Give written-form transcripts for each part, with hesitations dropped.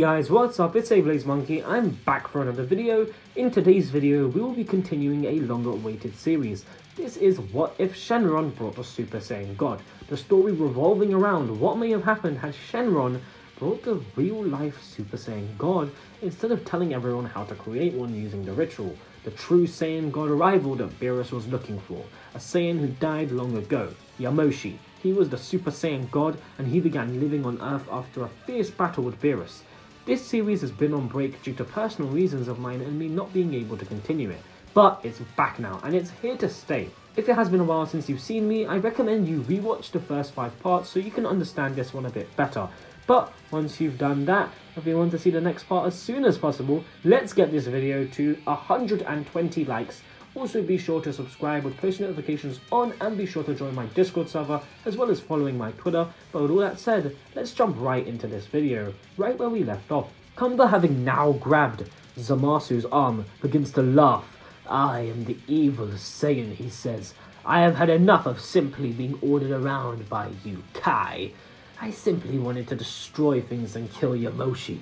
guys, what's up? It's Blaze Monkey. I'm back for another video. In today's video, we will be continuing a longer awaited series. This is What If Shenron Brought a Super Saiyan God? The story revolving around what may have happened had Shenron brought the real-life Super Saiyan God instead of telling everyone how to create one using the ritual. The true Saiyan God arrival that Beerus was looking for. A Saiyan who died long ago. Yamoshi. He was the Super Saiyan God, and he began living on Earth after a fierce battle with Beerus. This series has been on break due to personal reasons of mine and me not being able to continue it. But it's back now, and it's here to stay. If it has been a while since you've seen me, I recommend you rewatch the first 5 parts so you can understand this one a bit better. But once you've done that, if you want to see the next part as soon as possible, let's get this video to 120 likes. Also be sure to subscribe with post notifications on, and be sure to join my Discord server as well as following my Twitter. But with all that said, let's jump right into this video, right where we left off. Cumber, having now grabbed Zamasu's arm, begins to laugh. "I am the evil Saiyan," he says. "I have had enough of simply being ordered around by you, Kai. I simply wanted to destroy things and kill Yamoshi.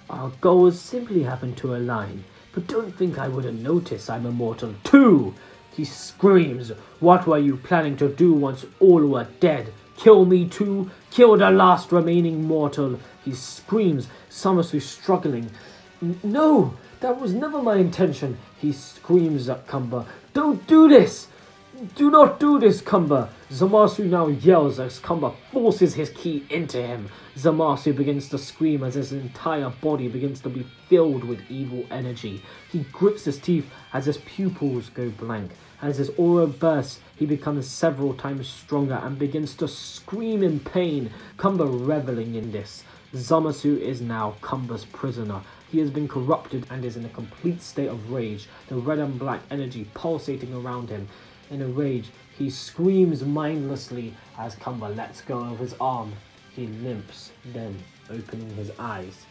Our goals simply happened to align. But don't think I wouldn't notice I'm immortal too!" He screams. "What were you planning to do once all were dead? Kill me too? Kill the last remaining mortal?" He screams, Zamasu struggling. "No, that was never my intention," he screams at Cumber. "Don't do this! Do not do this, Cumber!" Zamasu now yells as Cumber forces his ki into him. Zamasu begins to scream as his entire body begins to be filled with evil energy. He grits his teeth as his pupils go blank. As his aura bursts, he becomes several times stronger and begins to scream in pain, Cumber reveling in this. Zamasu is now Cumber's prisoner. He has been corrupted and is in a complete state of rage, the red and black energy pulsating around him. In a rage, he screams mindlessly as Cumber lets go of his arm. He limps, then opening his eyes.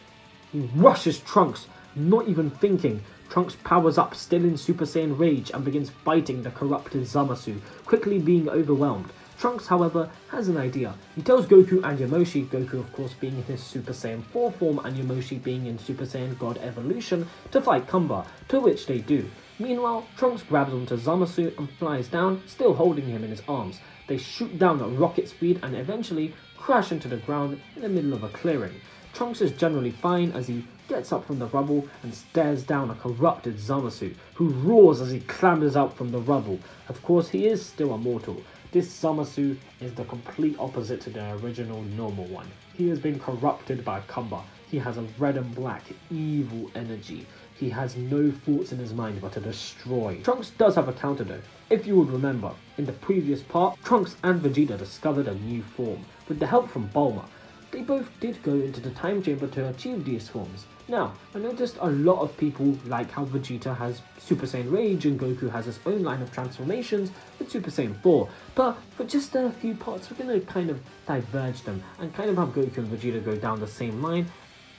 He rushes Trunks, not even thinking. Trunks powers up, still in Super Saiyan rage, and begins fighting the corrupted Zamasu, quickly being overwhelmed. Trunks, however, has an idea. He tells Goku and Yamoshi, Goku of course being in his Super Saiyan 4 form and Yamoshi being in Super Saiyan God Evolution, to fight Cumber, to which they do. Meanwhile, Trunks grabs onto Zamasu and flies down, still holding him in his arms. They shoot down at rocket speed and eventually crash into the ground in the middle of a clearing. Trunks is generally fine as he gets up from the rubble and stares down a corrupted Zamasu, who roars as he clambers out from the rubble. Of course, he is still immortal. This Zamasu is the complete opposite to the original normal one. He has been corrupted by Cumber. He has a red and black evil energy. He has no thoughts in his mind but to destroy. Trunks does have a counter though. If you would remember, in the previous part, Trunks and Vegeta discovered a new form. With the help from Bulma, they both did go into the time chamber to achieve these forms. Now, I noticed a lot of people like how Vegeta has Super Saiyan Rage and Goku has his own line of transformations with Super Saiyan 4. But for just a few parts, we're going to kind of diverge them and kind of have Goku and Vegeta go down the same line.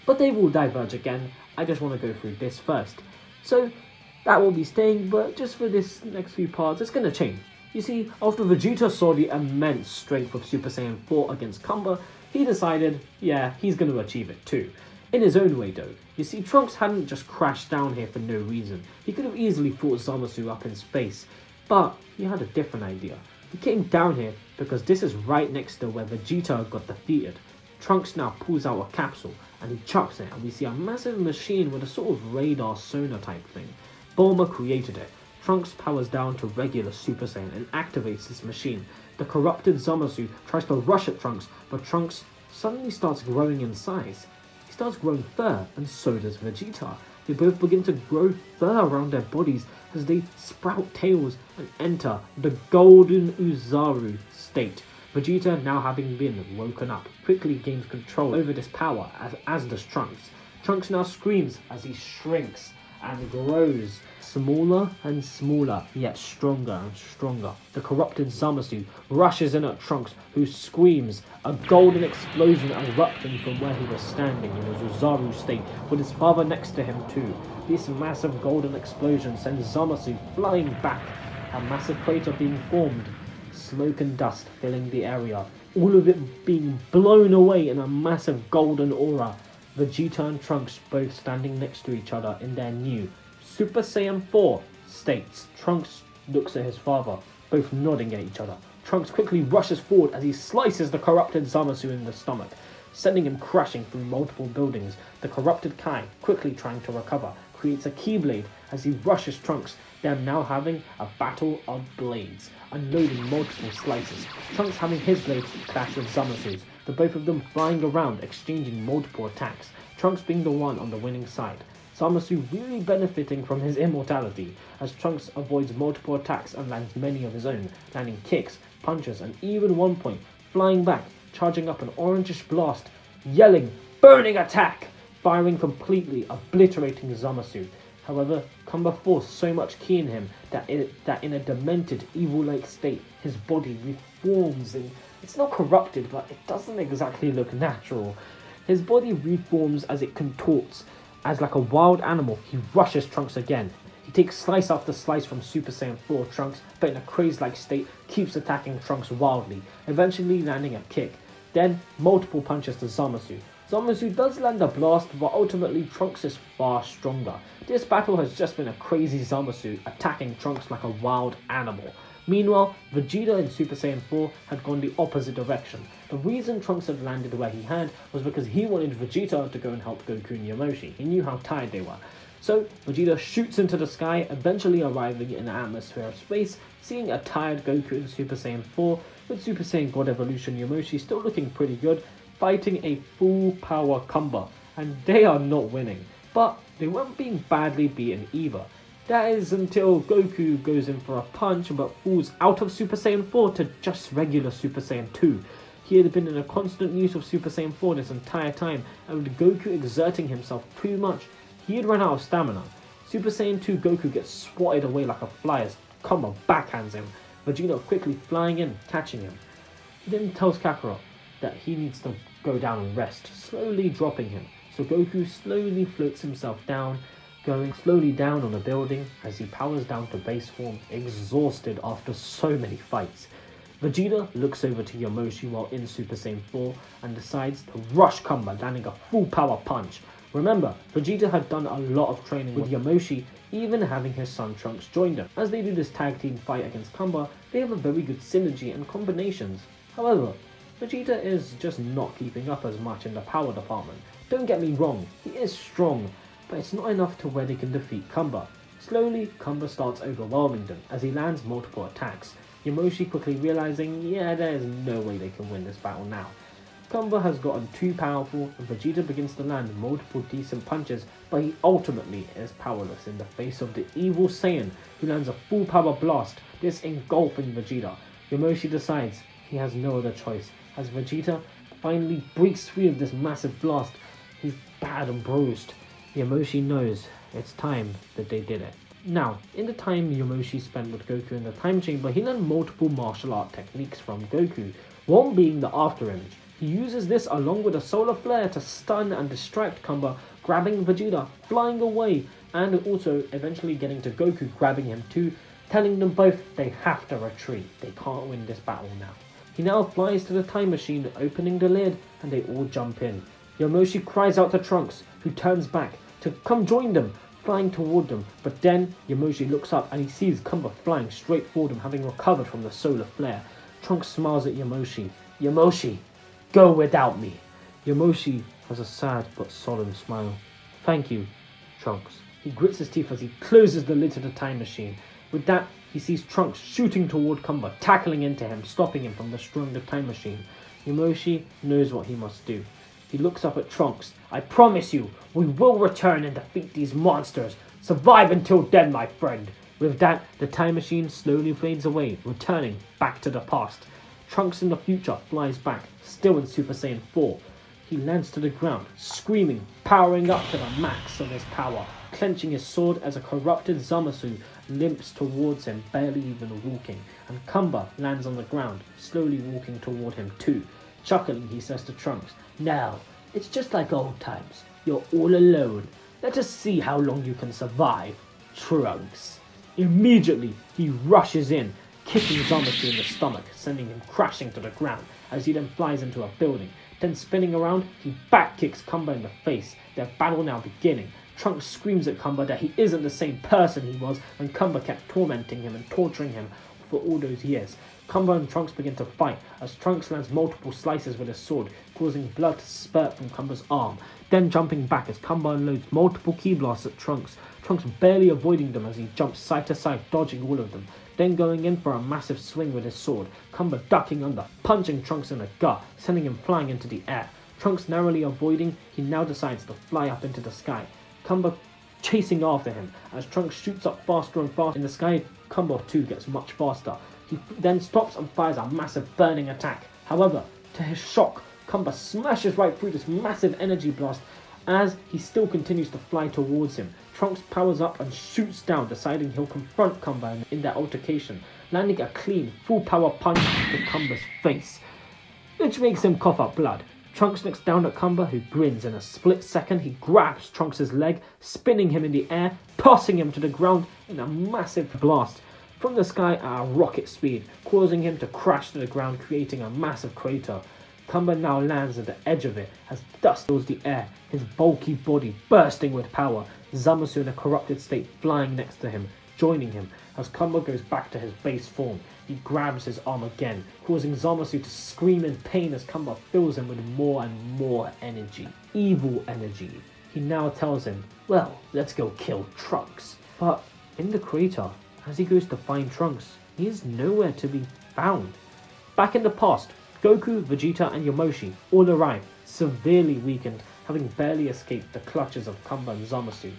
But they will diverge again. I just want to go through this first. So that will be staying, but just for this next few parts, it's going to change. You see, after Vegeta saw the immense strength of Super Saiyan 4 against Cumber, he decided, yeah, he's going to achieve it too. In his own way though. You see, Trunks hadn't just crashed down here for no reason. He could have easily fought Zamasu up in space, but he had a different idea. He came down here because this is right next to where Vegeta got defeated. Trunks now pulls out a capsule and he chucks it, and we see a massive machine with a sort of radar sonar type thing. Bulma created it. Trunks powers down to regular Super Saiyan and activates this machine. The corrupted Zamasu tries to rush at Trunks, but Trunks suddenly starts growing in size. He starts growing fur, and so does Vegeta. They both begin to grow fur around their bodies as they sprout tails and enter the Golden Uzaru state. Vegeta, now having been woken up, quickly gains control over this power, as does Trunks. Trunks now screams as he shrinks and grows smaller and smaller, yet stronger and stronger. The corrupted Zamasu rushes in at Trunks, who screams, a golden explosion erupting from where he was standing in his Uzaru state, with his father next to him too. This massive golden explosion sends Zamasu flying back, a massive crater being formed, smoke and dust filling the area, all of it being blown away in a massive golden aura. Vegeta and Trunks both standing next to each other in their new Super Saiyan 4 states. Trunks looks at his father, both nodding at each other. Trunks quickly rushes forward as he slices the corrupted Zamasu in the stomach, sending him crashing through multiple buildings. The corrupted Kai, quickly trying to recover, creates a Keyblade as he rushes Trunks, them now having a battle of blades, unloading multiple slices. Trunks having his blade clash with Zamasu's, the both of them flying around, exchanging multiple attacks, Trunks being the one on the winning side. Zamasu really benefiting from his immortality, as Trunks avoids multiple attacks and lands many of his own, landing kicks, punches, and even one point, flying back, charging up an orangish blast, yelling, "Burning attack!" firing completely, obliterating Zamasu. However, Cumber forced so much ki in him that in a demented, evil-like state, his body reforms and it's not corrupted, but it doesn't exactly look natural. His body reforms as it contorts. As like a wild animal, he rushes Trunks again. He takes slice after slice from Super Saiyan 4 Trunks, but in a crazed-like state, keeps attacking Trunks wildly, eventually landing a kick. Then, multiple punches to Zamasu. Zamasu does land a blast, but ultimately Trunks is far stronger. This battle has just been a crazy Zamasu attacking Trunks like a wild animal. Meanwhile, Vegeta in Super Saiyan 4 had gone the opposite direction. The reason Trunks had landed where he had was because he wanted Vegeta to go and help Goku and Yamoshi. He knew how tired they were. So, Vegeta shoots into the sky, eventually arriving in the atmosphere of space, seeing a tired Goku in Super Saiyan 4, with Super Saiyan God Evolution Yamoshi still looking pretty good, fighting a full power Cumber, and they are not winning. But they weren't being badly beaten either. That is until Goku goes in for a punch but falls out of Super Saiyan 4 to just regular Super Saiyan 2. He had been in a constant use of Super Saiyan 4 this entire time, and with Goku exerting himself too much, he had run out of stamina. Super Saiyan 2 Goku gets swatted away like a fly as Cumber backhands him, Vegeta quickly flying in, catching him. He then tells Kakarot that he needs to go down and rest, slowly dropping him. So Goku slowly floats himself down, going slowly down on a building as he powers down to base form, exhausted after so many fights. Vegeta looks over to Yamoshi while in Super Saiyan 4 and decides to rush Cumber, landing a full power punch. Remember, Vegeta had done a lot of training with Yamoshi, even having his son Trunks join them. As they do this tag team fight against Cumber, they have a very good synergy and combinations. However, Vegeta is just not keeping up as much in the power department. Don't get me wrong, he is strong, but it's not enough to where they can defeat Cumber. Slowly, Cumber starts overwhelming them as he lands multiple attacks. Yamoshi quickly realizing, yeah, there is no way they can win this battle now. Cumber has gotten too powerful and Vegeta begins to land multiple decent punches, but he ultimately is powerless in the face of the evil Saiyan, who lands a full power blast, this engulfing Vegeta. Yamoshi decides he has no other choice, as Vegeta finally breaks free of this massive blast. He's bad and bruised. Yamoshi knows it's time that they did it. Now, in the time Yamoshi spent with Goku in the time chamber, he learned multiple martial art techniques from Goku, one being the after image. He uses this along with a solar flare to stun and distract Cumber, grabbing Vegeta, flying away, and also eventually getting to Goku, grabbing him too, telling them both they have to retreat. They can't win this battle now. He now flies to the time machine, opening the lid, and they all jump in. Yamoshi cries out to Trunks, who turns back to come join them, flying toward them, but then Yamoshi looks up and he sees Cumber flying straight for them, having recovered from the solar flare. Trunks smiles at Yamoshi. "Yamoshi, go without me." Yamoshi has a sad but solemn smile. "Thank you, Trunks." He grits his teeth as he closes the lid to the time machine. With that, he sees Trunks shooting toward Cumber, tackling into him, stopping him from destroying the time machine. Yamoshi knows what he must do. He looks up at Trunks. "I promise you, we will return and defeat these monsters. Survive until then, my friend." With that, the time machine slowly fades away, returning back to the past. Trunks in the future flies back, still in Super Saiyan 4. He lands to the ground, screaming, powering up to the max of his power, clenching his sword as a corrupted Zamasu limps towards him, barely even walking, and Cumber lands on the ground, slowly walking toward him too. Chuckling, he says to Trunks, "Now, it's just like old times. You're all alone. Let us see how long you can survive, Trunks." Immediately, he rushes in, kicking Zamasu in the stomach, sending him crashing to the ground, as he then flies into a building, Then spinning around, he back kicks Cumber in the face, their battle now beginning. Trunks screams at Cumber that he isn't the same person he was when Cumber kept tormenting him and torturing him for all those years. Cumber and Trunks begin to fight as Trunks lands multiple slices with his sword, causing blood to spurt from Cumber's arm, then jumping back as Cumber unloads multiple ki blasts at Trunks, Trunks barely avoiding them as he jumps side to side, dodging all of them, then going in for a massive swing with his sword, Cumber ducking under, punching Trunks in the gut, sending him flying into the air. Trunks narrowly avoiding, he now decides to fly up into the sky. Cumber chasing after him. As Trunks shoots up faster and faster in the sky, Cumber too gets much faster. He then stops and fires a massive burning attack. However, to his shock, Cumber smashes right through this massive energy blast as he still continues to fly towards him. Trunks powers up and shoots down, deciding he'll confront Cumber in their altercation, landing a clean, full power punch to Cumber's face, which makes him cough up blood. Trunks looks down at Cumber, who grins. In a split second, he grabs Trunks' leg, spinning him in the air, tossing him to the ground in a massive blast from the sky at a rocket speed, causing him to crash to the ground, creating a massive crater. Cumber now lands at the edge of it as dust fills the air, his bulky body bursting with power, Zamasu in a corrupted state flying next to him, joining him. As Cumber goes back to his base form, he grabs his arm again, causing Zamasu to scream in pain as Cumber fills him with more and more energy. Evil energy. He now tells him, well, let's go kill Trunks. But in the crater, as he goes to find Trunks, he is nowhere to be found. Back in the past, Goku, Vegeta and Yamoshi all arrive, severely weakened, having barely escaped the clutches of Cumber and Zamasu.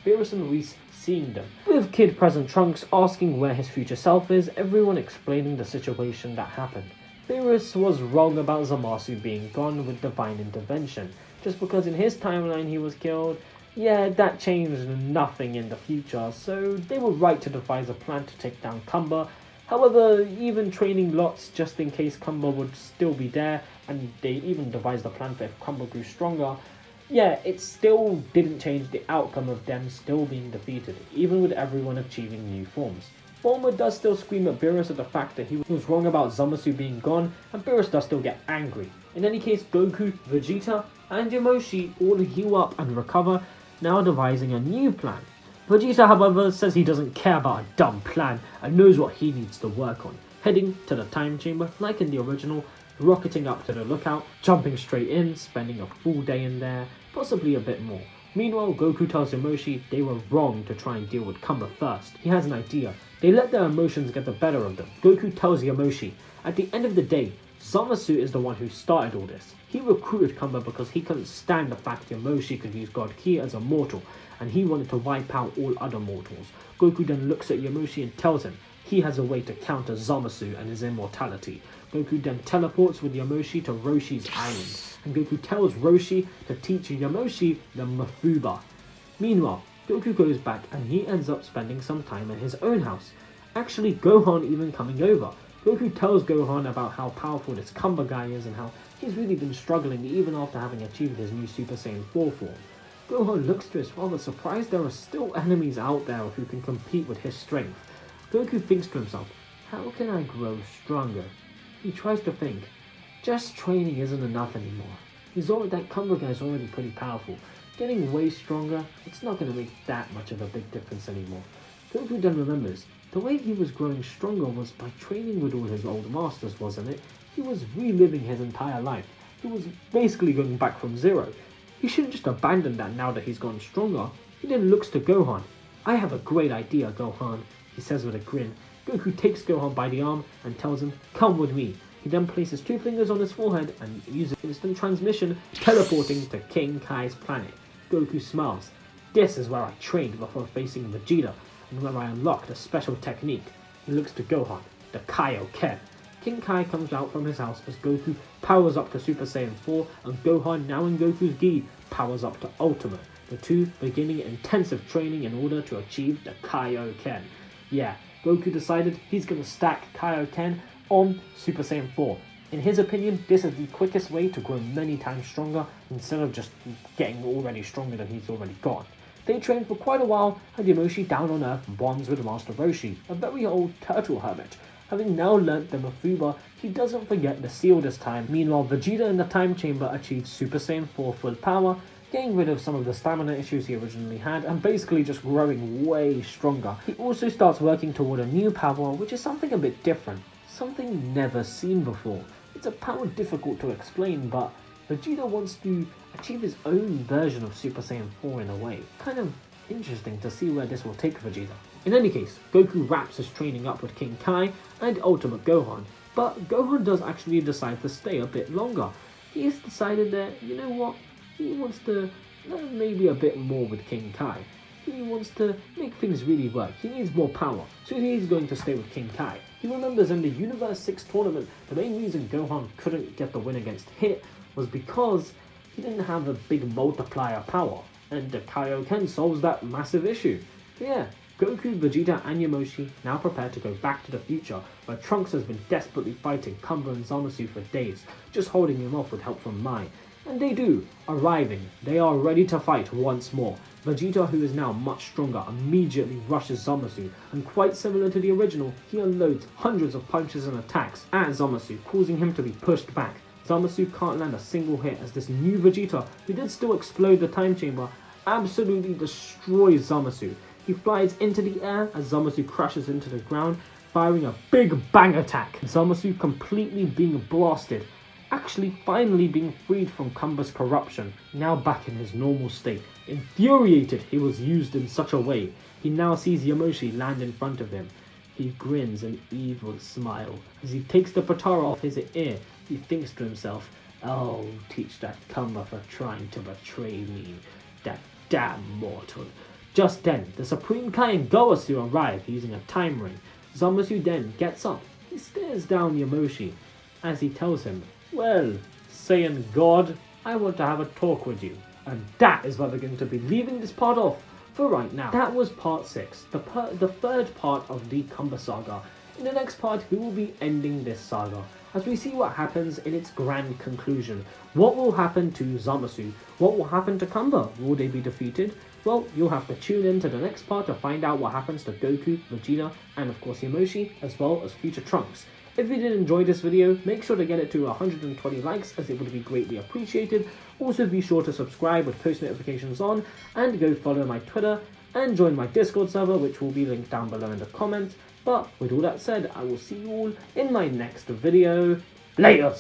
Beerus and Whis seeing them, with Kid present Trunks asking where his future self is, everyone explaining the situation that happened. Beerus was wrong about Zamasu being gone with divine intervention, just because in his timeline he was killed. Yeah, that changed nothing in the future, so they were right to devise a plan to take down Cumber. However, even training lots just in case Cumber would still be there, and they even devised a plan for if Cumber grew stronger, yeah, it still didn't change the outcome of them still being defeated, even with everyone achieving new forms. Bulma does still scream at Beerus at the fact that he was wrong about Zamasu being gone, and Beerus does still get angry. In any case, Goku, Vegeta, and Yamoshi all heal up and recover, now devising a new plan. Vegeta, however, says he doesn't care about a dumb plan and knows what he needs to work on, heading to the time chamber like in the original, rocketing up to the lookout, jumping straight in, spending a full day in there, possibly a bit more. Meanwhile, Goku tells Yamoshi they were wrong to try and deal with Cumber first. He has an idea. They let their emotions get the better of them. Goku tells Yamoshi, at the end of the day, Zamasu is the one who started all this. He recruited Cumber because he couldn't stand the fact Yamoshi could use God Ki as a mortal, and he wanted to wipe out all other mortals. Goku then looks at Yamoshi and tells him he has a way to counter Zamasu and his immortality. Goku then teleports with Yamoshi to Roshi's island, and Goku tells Roshi to teach Yamoshi the Mafuba. Meanwhile, Goku goes back and he ends up spending some time at his own house. Actually, Gohan even coming over. Goku tells Gohan about how powerful this Cumber guy is and how he's really been struggling even after having achieved his new Super Saiyan 4 form. Gohan looks to his father surprised there are still enemies out there who can compete with his strength. Goku thinks to himself, how can I grow stronger? He tries to think, just training isn't enough anymore. That Cumber guy is already pretty powerful. Getting way stronger, it's not going to make that much of a big difference anymore. Goku then remembers, the way he was growing stronger was by training with all his old masters, wasn't it? He was reliving his entire life. He was basically going back from zero. He shouldn't just abandon that now that he's gotten stronger. He then looks to Gohan. I have a great idea, Gohan, he says with a grin. Goku takes Gohan by the arm and tells him, come with me. He then places 2 fingers on his forehead and uses instant transmission, teleporting to King Kai's planet. Goku smiles. This is where I trained before facing Vegeta, and where I unlocked a special technique. He looks to Gohan, the Kaioken. King Kai comes out from his house as Goku powers up to Super Saiyan 4, and Gohan, now in Goku's gi, powers up to Ultimate, the two beginning intensive training in order to achieve the Kaioken. Yeah, Goku decided he's going to stack Kaioken on Super Saiyan 4. In his opinion, this is the quickest way to grow many times stronger instead of just getting already stronger than he's already got. They train for quite a while, and Yamoshi down on Earth bonds with Master Roshi, a very old turtle hermit. Having now learnt the Mafuba, he doesn't forget the seal this time. Meanwhile, Vegeta in the time chamber achieves Super Saiyan 4 full power, getting rid of some of the stamina issues he originally had, and basically just growing way stronger. He also starts working toward a new power, which is something a bit different, something never seen before. It's a power difficult to explain, but Vegeta wants to achieve his own version of Super Saiyan 4 in a way. Kind of interesting to see where this will take Vegeta. In any case, Goku wraps his training up with King Kai and Ultimate Gohan, but Gohan does actually decide to stay a bit longer. He has decided that, you know what, he wants to learn maybe a bit more with King Kai. He wants to make things really work. He needs more power, so he's going to stay with King Kai. He remembers in the Universe 6 tournament, the main reason Gohan couldn't get the win against Hit was because he didn't have a big multiplier power, and the Kaioken solves that massive issue. Yeah, Goku, Vegeta and Yamoshi now prepare to go back to the future, where Trunks has been desperately fighting Cumber and Zamasu for days, just holding him off with help from Mai. And they do, arriving. They are ready to fight once more. Vegeta, who is now much stronger, immediately rushes Zamasu, and quite similar to the original, he unloads hundreds of punches and attacks at Zamasu, causing him to be pushed back. Zamasu can't land a single hit as this new Vegeta, who did still explode the time chamber, absolutely destroys Zamasu. He flies into the air as Zamasu crashes into the ground, firing a big bang attack. Zamasu completely being blasted, actually finally being freed from Cumber's corruption, now back in his normal state. Infuriated he was used in such a way, he now sees Yamoshi land in front of him. He grins an evil smile. As he takes the Potara off his ear, he thinks to himself, "I'll teach that Cumber for trying to betray me, that damn mortal." Just then, the Supreme Kai and Gowasu arrive using a time ring. Zamasu then gets up. He stares down Yamoshi as he tells him, "Well, Saiyan God, I want to have a talk with you." And that is where we're going to be leaving this part off for right now. That was part 6, the third part of the Cumber saga. In the next part, we will be ending this saga, as we see what happens in its grand conclusion. What will happen to Zamasu? What will happen to Cumber? Will they be defeated? Well, you'll have to tune in to the next part to find out what happens to Goku, Vegeta, and of course Yamoshi, as well as future Trunks. If you did enjoy this video, make sure to get it to 120 likes, as it would be greatly appreciated. Also be sure to subscribe with post notifications on, and go follow my Twitter, and join my Discord server, which will be linked down below in the comments. But with all that said, I will see you all in my next video. Later!